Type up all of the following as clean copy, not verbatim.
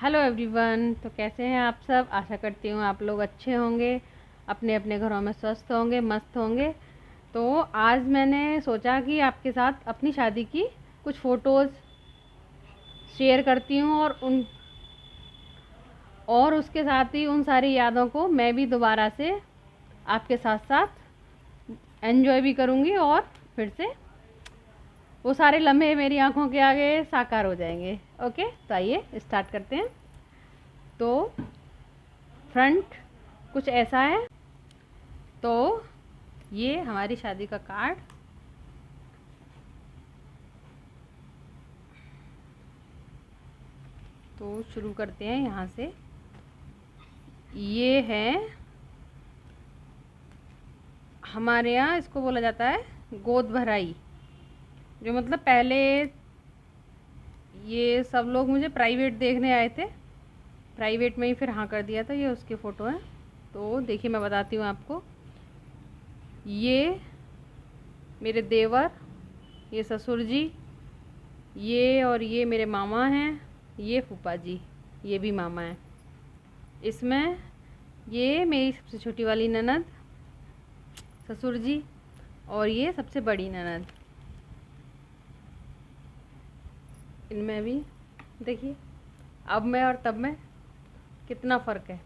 Hello everyone. तो कैसे हैं आप सब? आशा करती हूँ आप लोग अच्छे होंगे, अपने अपने घरों में स्वस्थ होंगे, मस्त होंगे। तो आज मैंने सोचा कि आपके साथ अपनी शादी की कुछ फ़ोटोज़ शेयर करती हूँ और उसके साथ ही उन सारी यादों को मैं भी दोबारा से आपके साथ साथ एंजॉय भी करूँगी और फिर से वो सारे लम्हे मेरी आंखों के आगे साकार हो जाएंगे। ओके, तो आइए स्टार्ट करते हैं। तो फ्रंट कुछ ऐसा है। तो ये हमारी शादी का कार्ड। तो शुरू करते हैं यहाँ से। ये है हमारे यहाँ, इसको बोला जाता है गोद भराई, जो मतलब पहले ये सब लोग मुझे प्राइवेट देखने आए थे, प्राइवेट में ही फिर हाँ कर दिया था। ये उसकी फ़ोटो है। तो देखिए मैं बताती हूँ आपको। ये मेरे देवर, ये ससुर जी, ये और ये मेरे मामा हैं, ये फूफा जी, ये भी मामा हैं। इसमें ये मेरी सबसे छोटी वाली ननद, ससुर जी, और ये सबसे बड़ी ननद। इनमें भी देखिए अब में और तब में कितना फ़र्क है।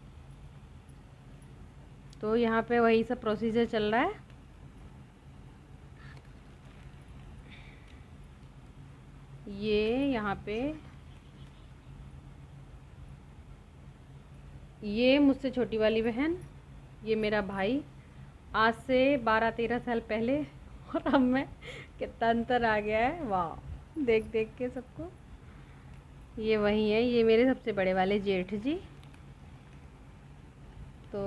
तो यहाँ पे वही सब प्रोसीजर चल रहा है। ये यहाँ पे ये मुझसे छोटी वाली बहन, ये मेरा भाई। आज से 12-13 साल पहले और अब में कितना अंतर आ गया है, वाह, देख देख के सबको। ये वही है, ये मेरे सबसे बड़े वाले जेठ जी। तो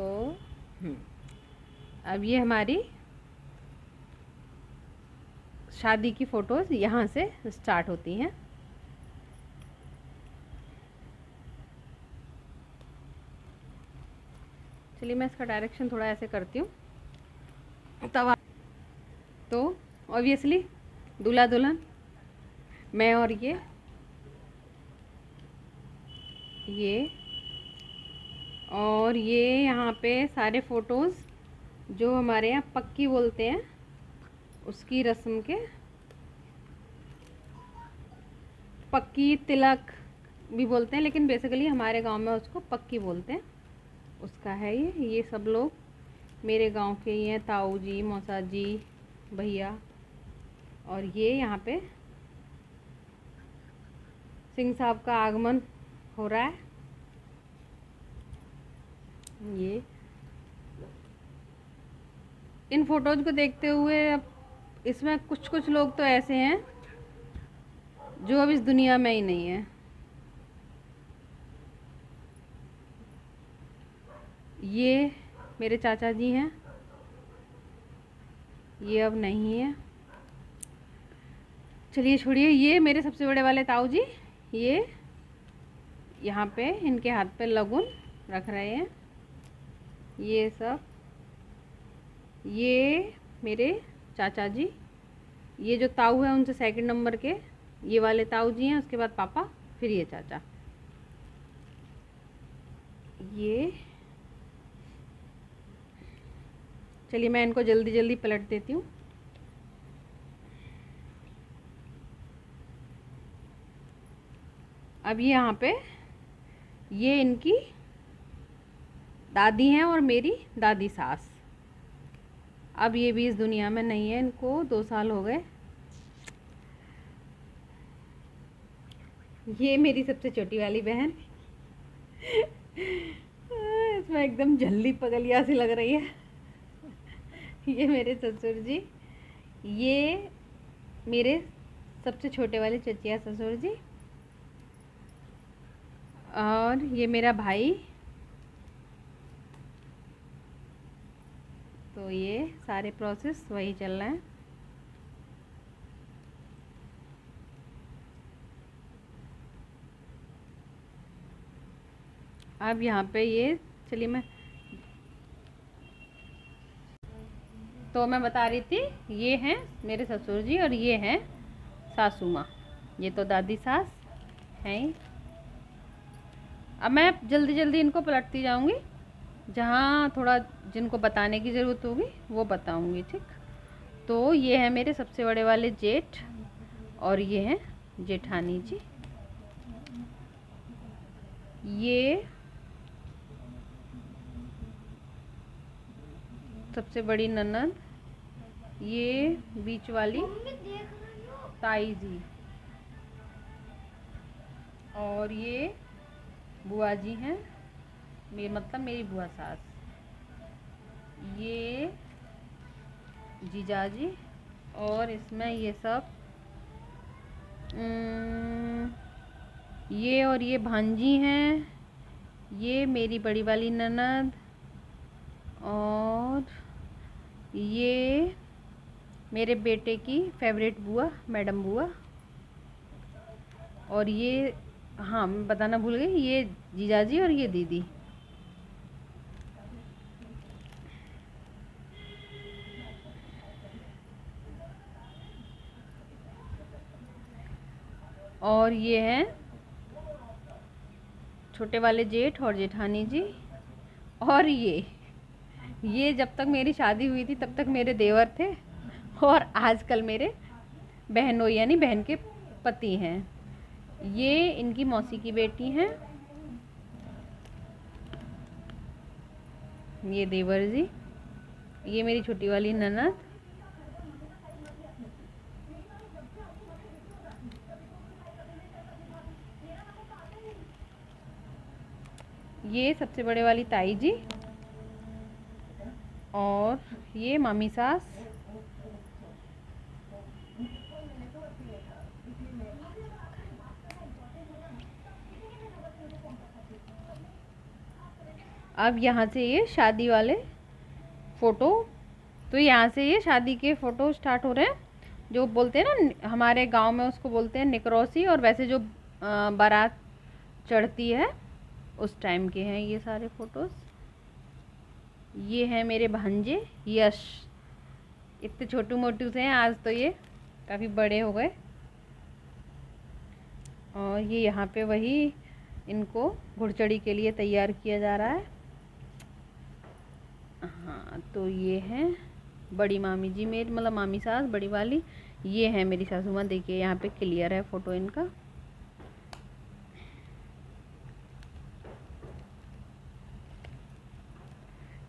अब ये हमारी शादी की फ़ोटोज़ यहाँ से स्टार्ट होती हैं। चलिए मैं इसका डायरेक्शन थोड़ा ऐसे करती हूँ तब तो ऑब्वियसली दूल्हा दुल्हन, मैं और ये और ये यहाँ पे सारे फ़ोटोज़ जो हमारे यहाँ पक्की बोलते हैं, उसकी रस्म के, पक्की तिलक भी बोलते हैं, लेकिन बेसिकली हमारे गांव में उसको पक्की बोलते हैं। उसका है ये सब लोग मेरे गांव के ही हैं, ताऊ जी, मौसा जी, भैया। और ये यहाँ पे सिंह साहब का आगमन हो रहा है। ये इन फ़ोटोज़ को देखते हुए अब इसमें कुछ कुछ लोग तो ऐसे हैं जो अब इस दुनिया में ही नहीं है। ये मेरे चाचा जी हैं, ये अब नहीं है। चलिए छोड़िए। ये मेरे सबसे बड़े वाले ताऊ जी, ये यहाँ पे इनके हाथ पे लगुन रख रहे हैं। ये सब ये मेरे चाचा जी, ये जो ताऊ है उनसे सेकंड नंबर के ये वाले ताऊ जी हैं, उसके बाद पापा, फिर ये चाचा। ये चलिए मैं इनको जल्दी जल्दी पलट देती हूँ। अब ये यहाँ पे ये इनकी दादी हैं और मेरी दादी सास। अब ये भी इस दुनिया में नहीं है, इनको 2 साल हो गए। ये मेरी सबसे छोटी वाली बहन इसमें एकदम झल्ली पगलिया सी लग रही है। ये मेरे ससुर जी, ये मेरे सबसे छोटे वाले चचिया ससुर जी, और ये मेरा भाई। तो ये सारे प्रोसेस वही चल रहा है। अब यहाँ पे ये चलिए मैं बता रही थी, ये हैं मेरे ससुर जी और ये हैं सासू माँ। ये तो दादी सास हैं। अब मैं जल्दी जल्दी इनको पलटती जाऊंगी, जहाँ थोड़ा जिनको बताने की ज़रूरत होगी वो बताऊंगी, ठीक। तो ये है मेरे सबसे बड़े वाले जेठ और ये हैं जेठानी जी। ये सबसे बड़ी ननद, ये बीच वाली ताई जी, और ये बुआ जी हैं, मतलब मेरी बुआ सास, ये जीजा जी, और इसमें ये सब ये और ये भांजी हैं, ये मेरी बड़ी वाली ननद, और ये मेरे बेटे की फेवरेट बुआ, मैडम बुआ, और ये, हाँ मैं बताना भूल गई, ये जीजा जी और ये दीदी। और ये हैं छोटे वाले जेठ और जेठानी जी। और ये जब तक मेरी शादी हुई थी तब तक मेरे देवर थे, और आजकल मेरे बहनोई यानी बहन के पति हैं। ये इनकी मौसी की बेटी हैं, ये देवर जी, ये मेरी छोटी वाली ननद, ये सबसे बड़े वाली ताई जी, और ये मामी सास, अब यहाँ से ये शादी वाले फ़ोटो, तो यहाँ से ये शादी के फ़ोटो स्टार्ट हो रहे हैं, जो बोलते हैं ना हमारे गांव में उसको बोलते हैं निकरोसी, और वैसे जो बारात चढ़ती है उस टाइम के हैं ये सारे फ़ोटोज़। ये हैं मेरे भांजे यश, इतने छोटू मोटू से हैं, आज तो ये काफ़ी बड़े हो गए। और ये यहाँ पे वही इनको घुड़चड़ी के लिए तैयार किया जा रहा है। हाँ, तो ये हैं बड़ी मामी जी मेरी, मतलब मामी सास बड़ी वाली, ये है मेरी सासू माँ। देखिए यहाँ पे क्लियर है फ़ोटो इनका।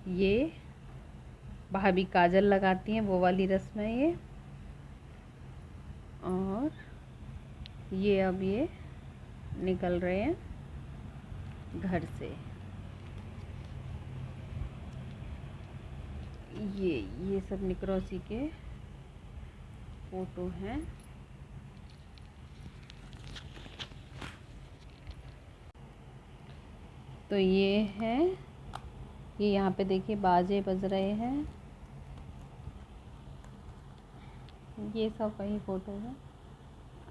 ये भाभी काजल लगाती हैं, वो वाली रस्म है ये। और ये अब ये निकल रहे हैं घर से। ये सब निकरोसी के फ़ोटो हैं। तो ये है, ये यहाँ पे देखिए बाजे बज रहे हैं, ये सब वही फ़ोटो है।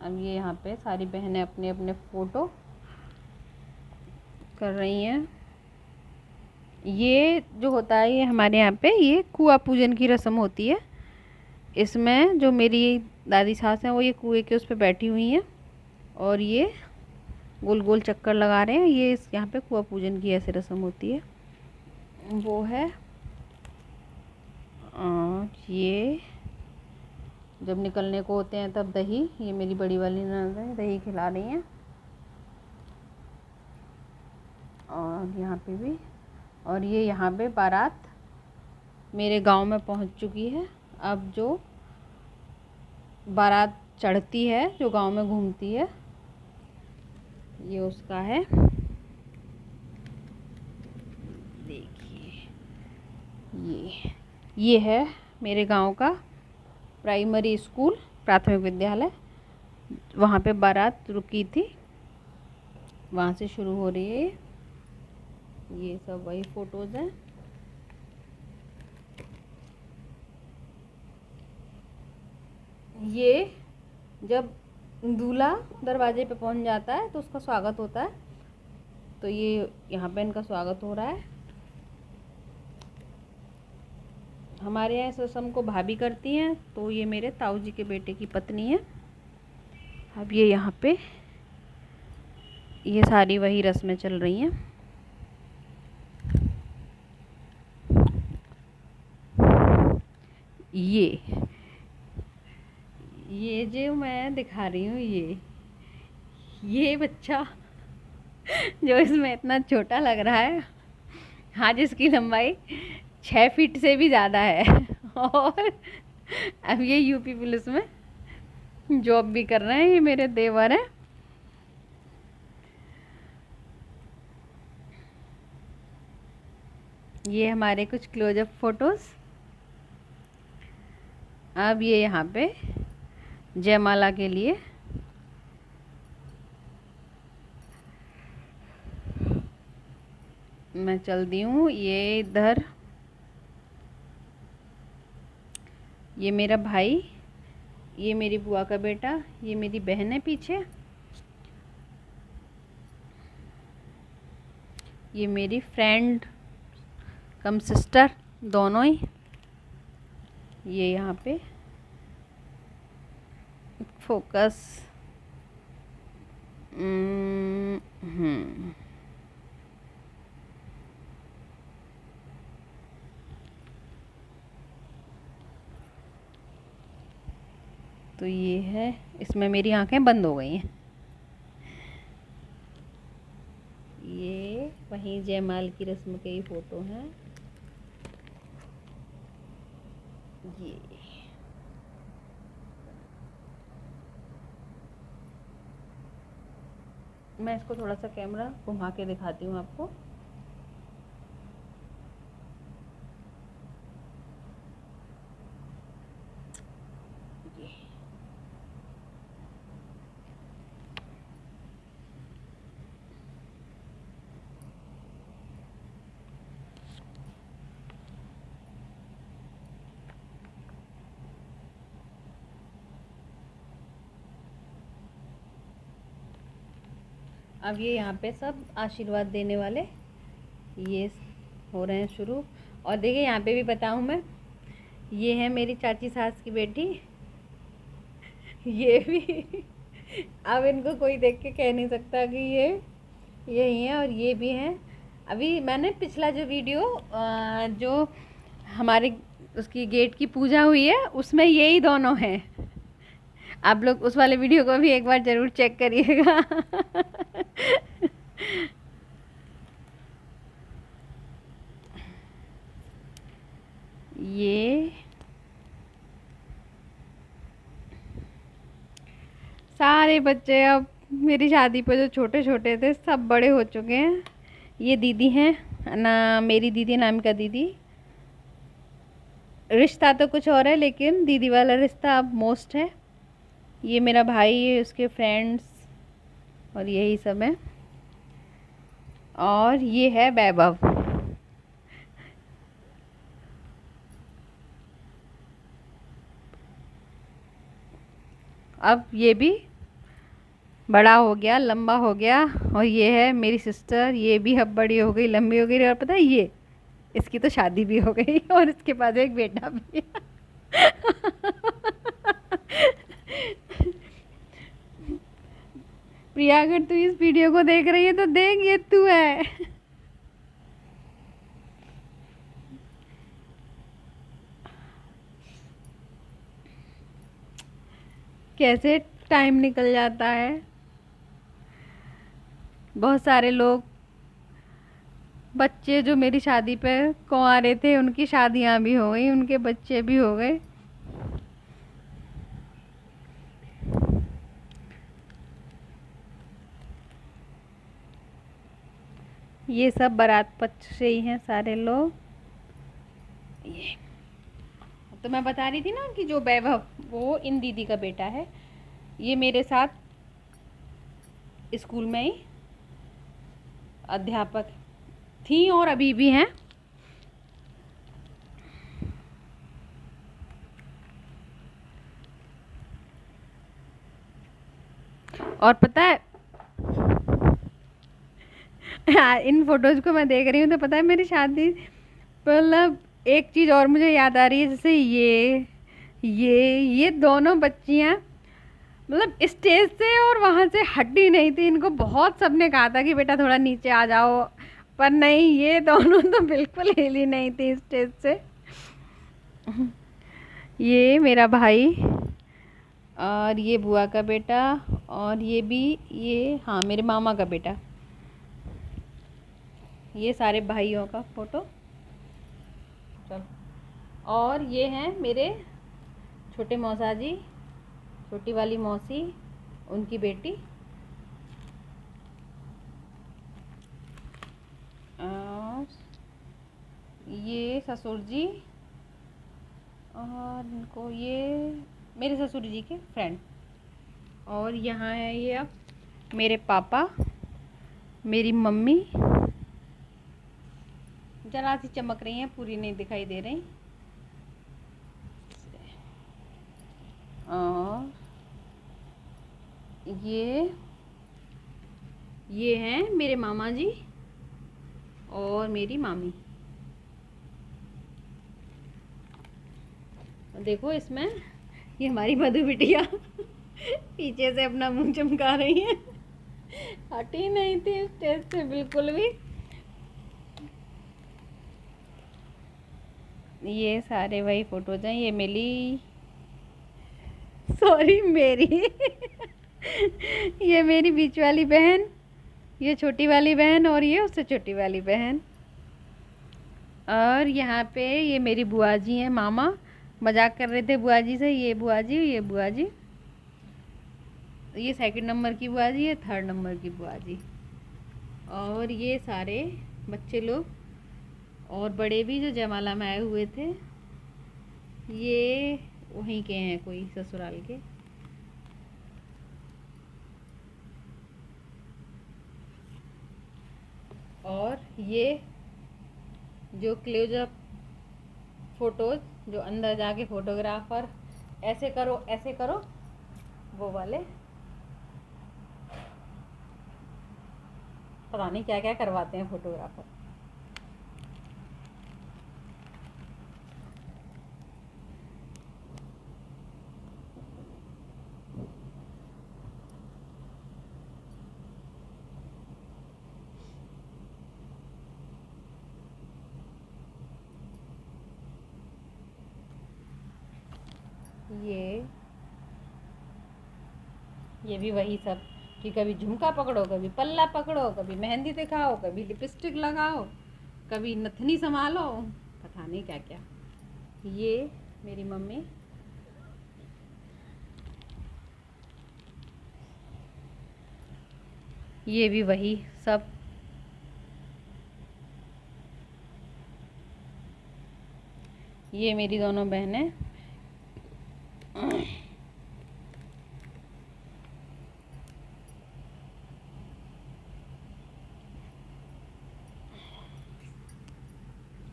अब ये यहाँ पे सारी बहनें अपने अपने फ़ोटो कर रही हैं। ये जो होता है ये हमारे यहाँ पे ये कुआँ पूजन की रस्म होती है। इसमें जो मेरी दादी सास हैं वो ये कुएँ के उस पे बैठी हुई हैं और ये गोल गोल चक्कर लगा रहे हैं। ये इस यहाँ पे कुआँ पूजन की ऐसे रस्म होती है, वो है। और ये जब निकलने को होते हैं तब दही, ये मेरी बड़ी वाली ननद है, दही खिला रही हैं। और यहाँ पे भी, और ये यहाँ पे बारात मेरे गांव में पहुंच चुकी है। अब जो बारात चढ़ती है, जो गांव में घूमती है, ये उसका है। देखिए ये है मेरे गांव का प्राइमरी स्कूल, प्राथमिक विद्यालय। वहाँ पे बारात रुकी थी, वहाँ से शुरू हो रही है। ये सब वही फ़ोटोज़ हैं। ये जब दूल्हा दरवाजे पे पहुंच जाता है तो उसका स्वागत होता है। तो ये यहाँ पे इनका स्वागत हो रहा है। हमारे यहाँ इस रस्म को भाभी करती हैं, तो ये मेरे ताऊ जी के बेटे की पत्नी है। अब ये यहाँ पे ये सारी वही रस्में चल रही हैं। ये जो मैं दिखा रही हूँ, ये बच्चा जो इसमें इतना छोटा लग रहा है, हाँ, जिसकी लंबाई 6 फीट से भी ज़्यादा है और अब ये यूपी पुलिस में जॉब भी कर रहे हैं। ये मेरे देवर हैं। ये हमारे कुछ क्लोजअप फोटोज़। अब ये यहाँ पे जयमाला के लिए मैं चल दी हूँ। ये इधर ये मेरा भाई, ये मेरी बुआ का बेटा, ये मेरी बहन है पीछे, ये मेरी फ्रेंड कम सिस्टर दोनों ही। ये यहाँ पे फोकस तो ये है, इसमें मेरी आंखें बंद हो गई हैं। ये वहीं जयमाल की रस्म के ही फ़ोटो हैं। ये मैं इसको थोड़ा सा कैमरा घुमा के दिखाती हूँ आपको। अब ये यहाँ पे सब आशीर्वाद देने वाले ये हो रहे हैं शुरू। और देखिए यहाँ पे भी बताऊँ मैं, ये है मेरी चाची सास की बेटी। ये भी अब इनको कोई देख के कह नहीं सकता कि ये यही है। और ये भी हैं। अभी मैंने पिछला जो वीडियो जो हमारे उसकी गेट की पूजा हुई है उसमें यही दोनों हैं। आप लोग उस वाले वीडियो को भी एक बार ज़रूर चेक करिएगा। ये सारे बच्चे अब मेरी शादी पे जो छोटे छोटे थे सब बड़े हो चुके हैं। ये दीदी हैं ना, मेरी दीदी अनामिका दीदी। रिश्ता तो कुछ और है लेकिन दीदी वाला रिश्ता अब मोस्ट है। ये मेरा भाई है, उसके फ्रेंड्स और यही सब है। और ये है वैभव। अब ये भी बड़ा हो गया, लंबा हो गया। और ये है मेरी सिस्टर, ये भी अब बड़ी हो गई, लंबी हो गई। और पता है ये इसकी तो शादी भी हो गई और इसके पास एक बेटा भी है। प्रिया, अगर तू इस वीडियो को देख रही है तो देख, ये तू है। कैसे टाइम निकल जाता है। बहुत सारे लोग, बच्चे जो मेरी शादी पे कुंवारे थे उनकी शादियां भी हो गई, उनके बच्चे भी हो गए। ये सब बारात पक्ष से ही हैं सारे लोग। ये तो मैं बता रही थी ना कि जो वैभव वो इन दीदी का बेटा है। ये मेरे साथ स्कूल में ही अध्यापक थी और अभी भी हैं। और पता है इन फोटोज़ को मैं देख रही हूँ तो पता है मेरी शादी, मतलब एक चीज़ और मुझे याद आ रही है। जैसे ये दोनों बच्चियाँ मतलब स्टेज से और वहाँ से हड्डी नहीं थी। इनको बहुत सबने कहा था कि बेटा थोड़ा नीचे आ जाओ, पर नहीं, ये दोनों तो बिल्कुल हिली नहीं थी स्टेज से। ये मेरा भाई और ये बुआ का बेटा, और ये भी, ये हाँ मेरे मामा का बेटा। ये सारे भाइयों का फ़ोटो। चल, और ये हैं मेरे छोटे मौसा जी, छोटी वाली मौसी, उनकी बेटी, और ये ससुर जी, और इनको, ये मेरे ससुर जी के फ्रेंड। और यहाँ है ये अब मेरे पापा, मेरी मम्मी, जरा सी चमक रही हैं, पूरी नहीं दिखाई दे रही। और ये हैं मेरे मामा जी और मेरी मामी। देखो इसमें ये हमारी मधु बिटिया पीछे से अपना मुंह चमका रही है, हटी नहीं थी स्टेज से बिल्कुल भी। ये सारे वही फोटोज हैं। ये मेरी, सॉरी मेरी ये मेरी बीच वाली बहन, ये छोटी वाली बहन, और ये उससे छोटी वाली बहन। और यहाँ पे ये मेरी बुआ जी हैं, मामा मजाक कर रहे थे बुआ जी से, ये बुआ जी, ये बुआ जी, ये सेकंड नंबर की बुआ जी, ये थर्ड नंबर की बुआ जी। और ये सारे बच्चे लोग और बड़े भी जो जयमाला में आए हुए थे, ये वहीं के हैं, कोई ससुराल के। और ये जो क्लोजअप फोटोज, जो अंदर जाके फोटोग्राफर ऐसे करो ऐसे करो, वो वाले, पता नहीं क्या क्या करवाते हैं फोटोग्राफर। ये भी वही सब कि कभी झुमका पकड़ो, कभी पल्ला पकड़ो, कभी मेहंदी दिखाओ, कभी लिपस्टिक लगाओ, कभी नथनी संभालो, पता नहीं क्या क्या। ये मेरी मम्मी, ये भी वही सब। ये मेरी दोनों बहनें।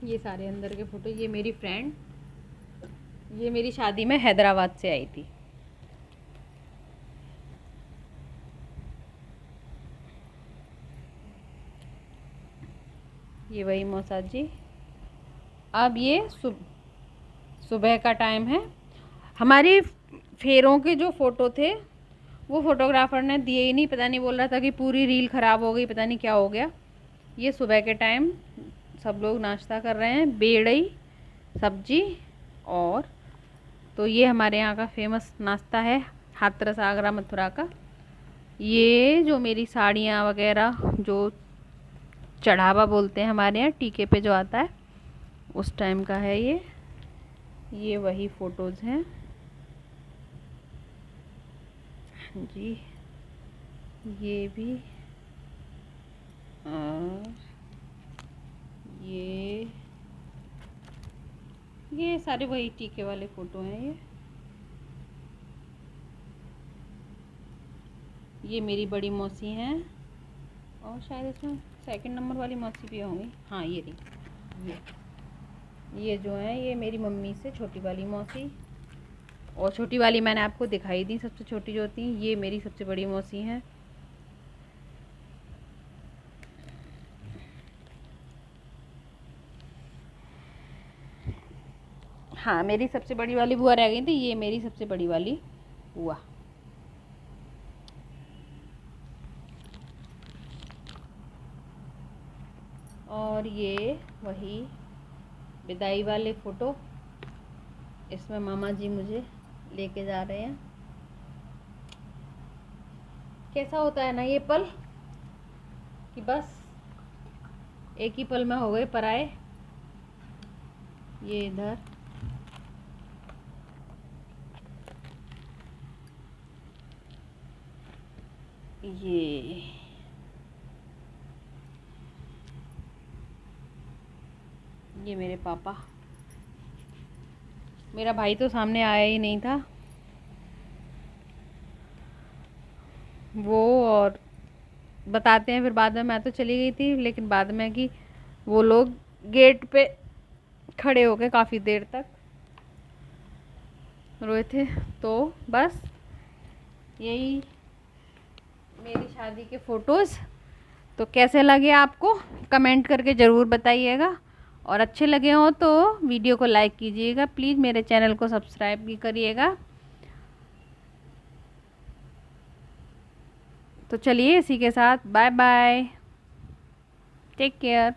ये सारे अंदर के फ़ोटो। ये मेरी फ्रेंड, ये मेरी शादी में हैदराबाद से आई थी। ये वही मौसा जी। अब ये सुबह का टाइम है। हमारी फेरों के जो फ़ोटो थे वो फोटोग्राफर ने दिए ही नहीं, पता नहीं, बोल रहा था कि पूरी रील ख़राब हो गई, पता नहीं क्या हो गया। ये सुबह के टाइम सब लोग नाश्ता कर रहे हैं, बेड़ई सब्जी। और तो ये हमारे यहाँ का फेमस नाश्ता है, हाथरस आगरा मथुरा का। ये जो मेरी साड़ियाँ वगैरह, जो चढ़ावा बोलते हैं हमारे यहाँ, टीके पे जो आता है, उस टाइम का है ये वही फ़ोटोज़ हैं जी। ये भी, और ये सारे वही टीके वाले फ़ोटो हैं। ये मेरी बड़ी मौसी हैं, और शायद इसमें सेकंड नंबर वाली मौसी भी होंगी। हाँ ये रही, ये जो है ये मेरी मम्मी से छोटी वाली मौसी, और छोटी वाली मैंने आपको दिखाई दी, सबसे छोटी जो होती हैं। ये मेरी सबसे बड़ी मौसी हैं। हाँ मेरी सबसे बड़ी वाली बुआ रह गई थी, ये मेरी सबसे बड़ी वाली बुआ। और ये वही विदाई वाले फ़ोटो, इसमें मामा जी मुझे लेके जा रहे हैं। कैसा होता है ना ये पल कि बस एक ही पल में हो गए पराए। ये इधर ये मेरे पापा। मेरा भाई तो सामने आया ही नहीं था वो, और बताते हैं फिर बाद में। मैं तो चली गई थी, लेकिन बाद में कि वो लोग गेट पे खड़े हो गए काफ़ी देर तक रोए थे। तो बस यही मेरी शादी के फ़ोटोज़। तो कैसे लगे आपको कमेंट करके ज़रूर बताइएगा, और अच्छे लगे हो तो वीडियो को लाइक कीजिएगा प्लीज़, मेरे चैनल को सब्सक्राइब भी करिएगा। तो चलिए इसी के साथ बाय बाय, टेक केयर।